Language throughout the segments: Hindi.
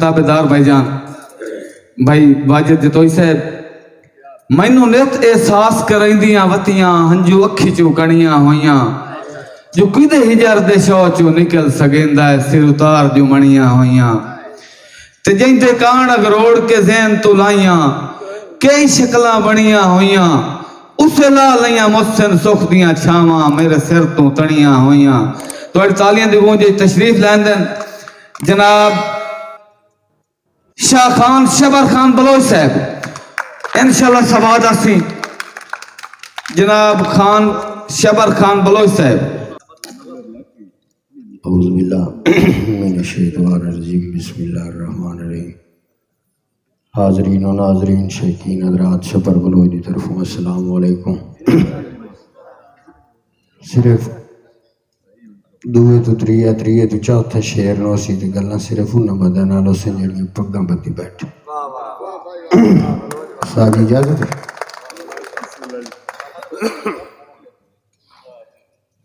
ताबेदार भाईजान भाई वाजिद जतोई साहब मैनू नित एहसास करैंदियां वतियां हंजू अखी चू कणियां होइयां जो किदे हिजर दे शौ चू निकल सकेंदा है सिर उतार जो मणियां होइयां ते जैंदे कान अगरोड़ के ज़हन तू लाइयां कई शक्लां बणियां होइयां उसे ला लइयां मुहसिन सुख दियां छावां मेरे सिर तू तणियां होइयां। तुहाडी तालियां दी गूंज तशरीफ लैंदे जनाब शाह खान शबर खान बलोच साहब इंशाल्लाह सवाद आसी जनाब खान शबर खान बलोच साहब। बिस्मिल्लाहिर्रहमानिर्रहीम। हाज़रीन और नाज़रीन शकीन हज़रात शबर बलोच की तरफ अस्सलाम वालेकुम। सिर्फ दूए तो त्रिए तो चौथे शेर नो सी ते गल्लां सिर्फ उन्हां बंदे नाल उस जेहड़ियां पग्गां बत्ती बैठे साडी इजाजत है।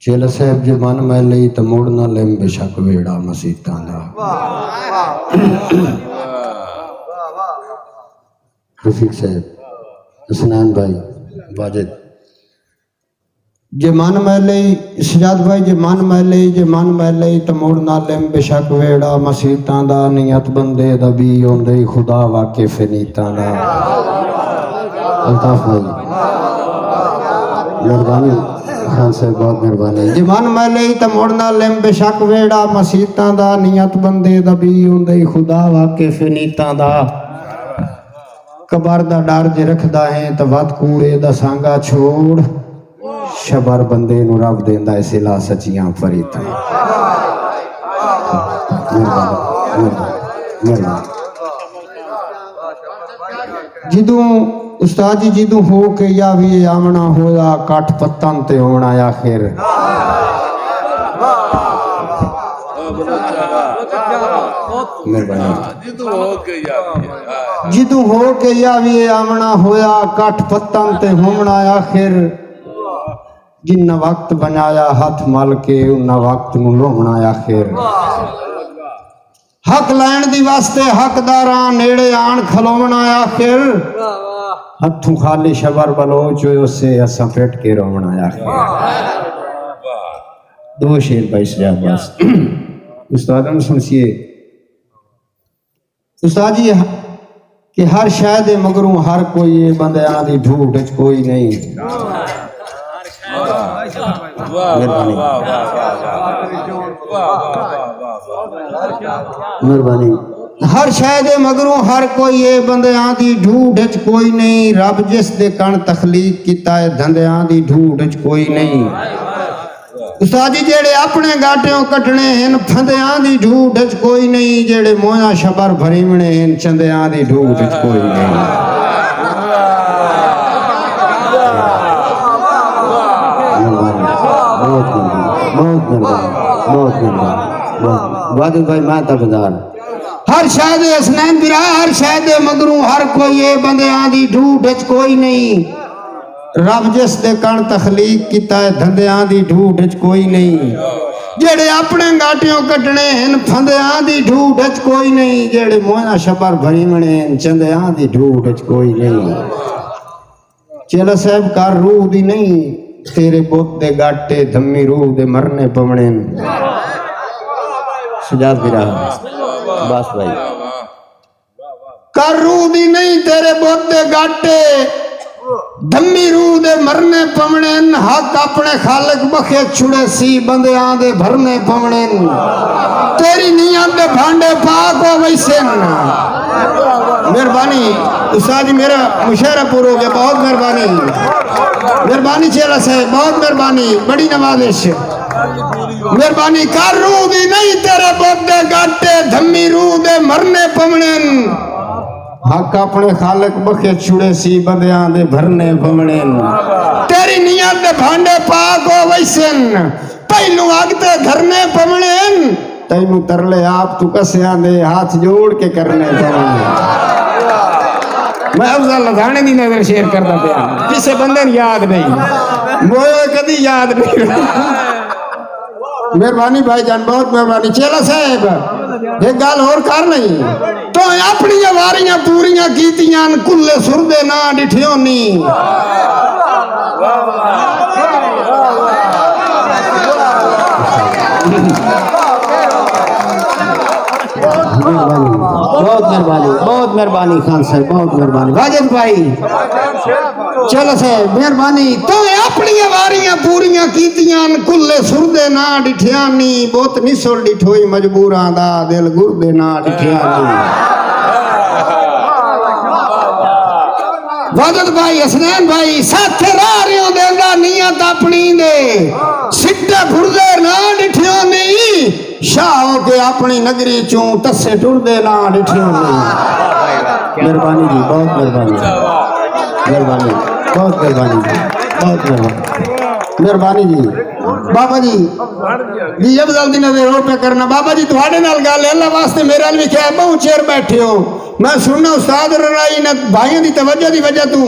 चेला साहब जे मन मैं लई तो मुड़ ना लेम बेशक वेड़ा मसीतां दा। रफीक साहब हसनैन भाई वाजिद जे मन मैं लई सजाद भाई जे मन मैं लई तो मुड़ ना लेम बेशक वेड़ा मसीतां दा नियत बंदे दा भी ओंदे खुदा वाकिफ नीतां दा। अल्ताफ भाई मेहरबानी खान साहब बहुत मेहरबानी। जे मन मैं लई तो मुड़ ना लेम बेशक वेड़ा मसीतां दा नियत बंदे दा भी ओंदे खुदा वाकिफ नीतां दा। कबर दा डर जे रखदा है तो वत कूड़े दा सांगा छोड़ शबर बंदे नू रब देंदा है सिला सच्चियां फरीदां। जिदों उस्ताद जी जिदों हो के या भी आमना होया कट पत्तन ते होना आखिर जिदों हो के या भी आमना होया कट पत्तन ते होना आखिर जिन्ना वक्त बनाया हाथ मल के उन्ना वक्त नू लोमना आखिर। हक लैण दी वास्ते हकदारां नेड़े आण खलोवना आखिर हथों खाली शबर बलोच उसे असां पेट के रोवना आखिर। दो शेर भाई सजाद बस उस्तादन सुनसिए उस्ताद जी कि हर शायद मगरू हर कोई बंदियां दी ढूढ़ च कोई नहीं। मेहरबानी हर शायद मगरू हर कोई बंदियां दी ढूढ़ च कोई नहीं रब जिस दे कण तखलीक कीता है धंदियां दी ढूढ़ च कोई नहीं। उस्ताद जी जेड़े अपने गाटियों कटने हैं फंदियां दी ढूढ़ च कोई नहीं जेड़े मोया शबर भरीमने हैं चंदियां दी ढूढ़ च कोई नहीं। वाजिद भाई मैं ताबेदार हर शायद हसनैन बिरा हर शायद मगरू हर कोई बंदियां दी ढूढ़ च कोई नहीं रब जिस दे कण तखलीक कीता है धंदियां दी ढूढ़ च कोई नहीं। जेड़े अपने गाटियों कटने हैं फंदियां दी ढूढ़ च कोई नहीं जेड़े मोया शबर भरीमने हैं चंदियां दी ढूढ़ च कोई नहीं। चेला साहब कर रूह दी नहीं तेरे बुत दे गाटे धम्मी रूह दे मरने पवने। सजाद बिरा बस भाई कर रूह दी नहीं तेरे बुत दे गाटे धम्मी रूह दे मरने पवने हक अपने खालिक बखे छुड़े सी बंदियां दे भरने पवने तेरी नियत दे भांडे पाक हो वैसे। मेहरबानी उस्ताद जी मेरा मुशायरा पूरा हो गया बहुत मेहरबानी मेहरबानी चेला साहब बहुत मेहरबानी बड़ी नवाजिश मेहरबानी कर रूह दी नहीं तेरे बुत दे गाटे धम्मी रूह दे मरने पवने हक अपने खालिक बखे छुड़े सी बंदियां दे भरने पवने तेरी नियत दे भांडे पाक हो वैसे पहलू अग ते धरने पवने तैनू तरले आप तू कसियां दे हाथ जोड़ के करने पवने। मैं अफजल लधाने दी नजर शेयर करता पिया किसे बंदे ने याद नहीं मोए कदी याद नहीं। मेहरबानी भाईजान बहुत मेहरबानी चेला साहब एक गल होर कर नहीं तो अपनी वारियां पूरियां कीतियां कुल्ले सुरदे ना डिठियो नी बहुत मेहरबानी खान साहब, बहुत मेहरबानी वाजिद भाई। चलो से मेहरबानी तो अपनी वारियां पूरियां कीतियां कुल्ले सुरदे ना डिठिया नी बहुत निसुल डिठोई मजबूरां दा दिल गुरदे ना डिठिया नी। वाजिद भाई, हसनैन भाई साथे रारियों देंदा नियत अपनी दे सिट्टे फुरदे ना डिठियो नी शाह के अपनी नगरी चूं तस्से टुरदे ना डिठियो नी। मेहरबानी जी, बहुत मेहरबानी, मेहरबानी, बहुत मेहरबानी, बहुत मेहरबानी, मेहरबानी जी। बाबा जी जी अब जल्दी नजर रोड पे करना। बाबा जी थोड़े नाल गल अल्लाह वास्ते मेरे नाल भी क्या बहुत चेर बैठे हो मैं सुनना उस्ताद रनाई न भाइयों की तवज्जो की वजह तू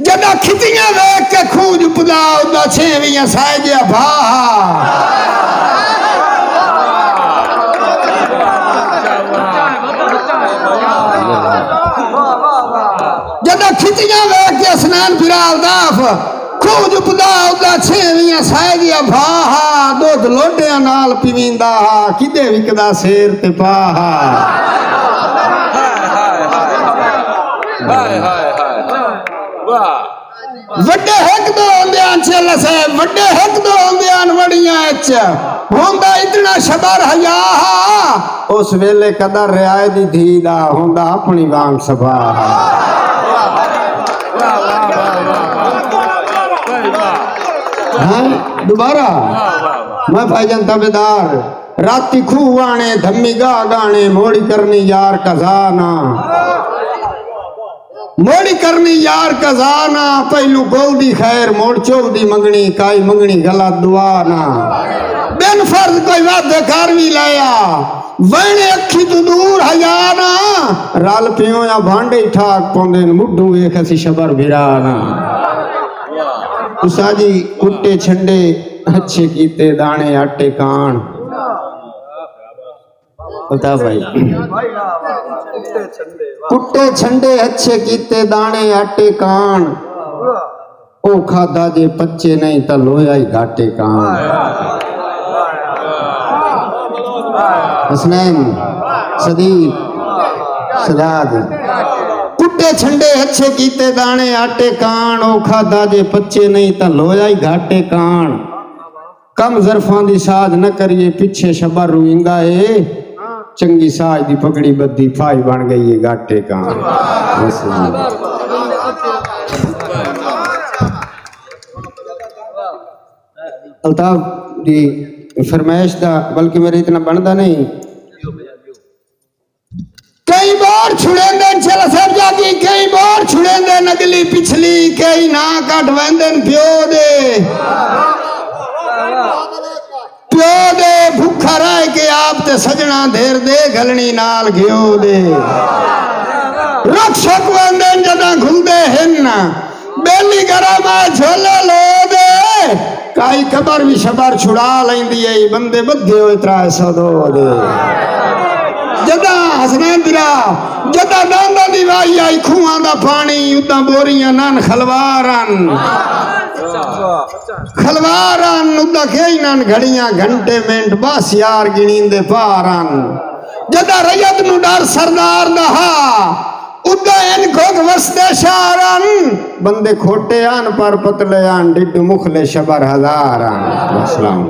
जदा खितियां वेख के खूज पुदा उदा छेवियां साए गया भाहा जदा खितियां वेख के स्नान फिरा उदाफ खूज पुदा उदा छेवियां साए गया भाहा दूध लोटियां नाल पीवींदा किदे विकदा शेर ते पाहा। वड्डे हक दो होंदियां चल से वड्डे हक दो होंदियां वड़ियां च होंदा इतना शबर हया उस वेले कदर रियाए दी धी दा होंदा अपनी वांग सभा। दोबारा मैं भाईजान तबेदार राती खूह आने धम्मी गा गाने मोड़ी करनी यार कजाना मोड़ी करनी यार कजाना पहलू गोल दी खैर मोड़ चोल दी मंगनी काई मंगनी गला दुआना बिन फर्ज कोई वादे कर भी लाया वने अखी तू दूर हयाना रल पियो या भांडे ठाक पौंदे मुड्ढू वेख असी शबर भिराना। उसाजी कुट्टे छंडे अच्छे कीते दाने आटे कान बता भाई कुट्टे छंडे अच्छे कीते दाने आटे कान ओ खादा जे पच्चे नहीं तो लोया ही घाटे कान। हसनैन सदीक सजाद कुट्टे छंडे अच्छे कीते दाने आटे कान ओ खादा जे पच्चे नहीं तो लोया ही घाटे कान। कम जरफां दी साज न करिए पीछे शबर रुइंदा है चंगी साज दी पगड़ी बद्दी फाई बन गई है घाटे कान। अल्ताफ दी फरमाइश दा बल्कि मेरे इतना बनता नहीं कई बार छुड़ेंदे चल सब जागी कई बार छुड़ेंदे नगली पिछली कई ना कट वेंदन प्यो दे भूखा रह के आप ते सजना देर दे गलनी नाल घियो दे रक्षक वेंदन जदा घुलदे हिन बेली गरमा झोले लो दे काई कबर भी शबर छुड़ा लेंदी है बंदे बद्धे होए 300 दो दे जदा हसनैन बिरा जदा दांदा दी वाई आई खूहां दा पानी उदा बोरियां नन खलवारन उदा कई नन घड़ियां घंटे मिनट बस यार गिनींदे पारन जदा रैयत नु डर सरदार दा उदा इनको वसदे शारन बंदे खोटे आन पर पतले आन डिड मुखले शबर हजारन। अस्सलाम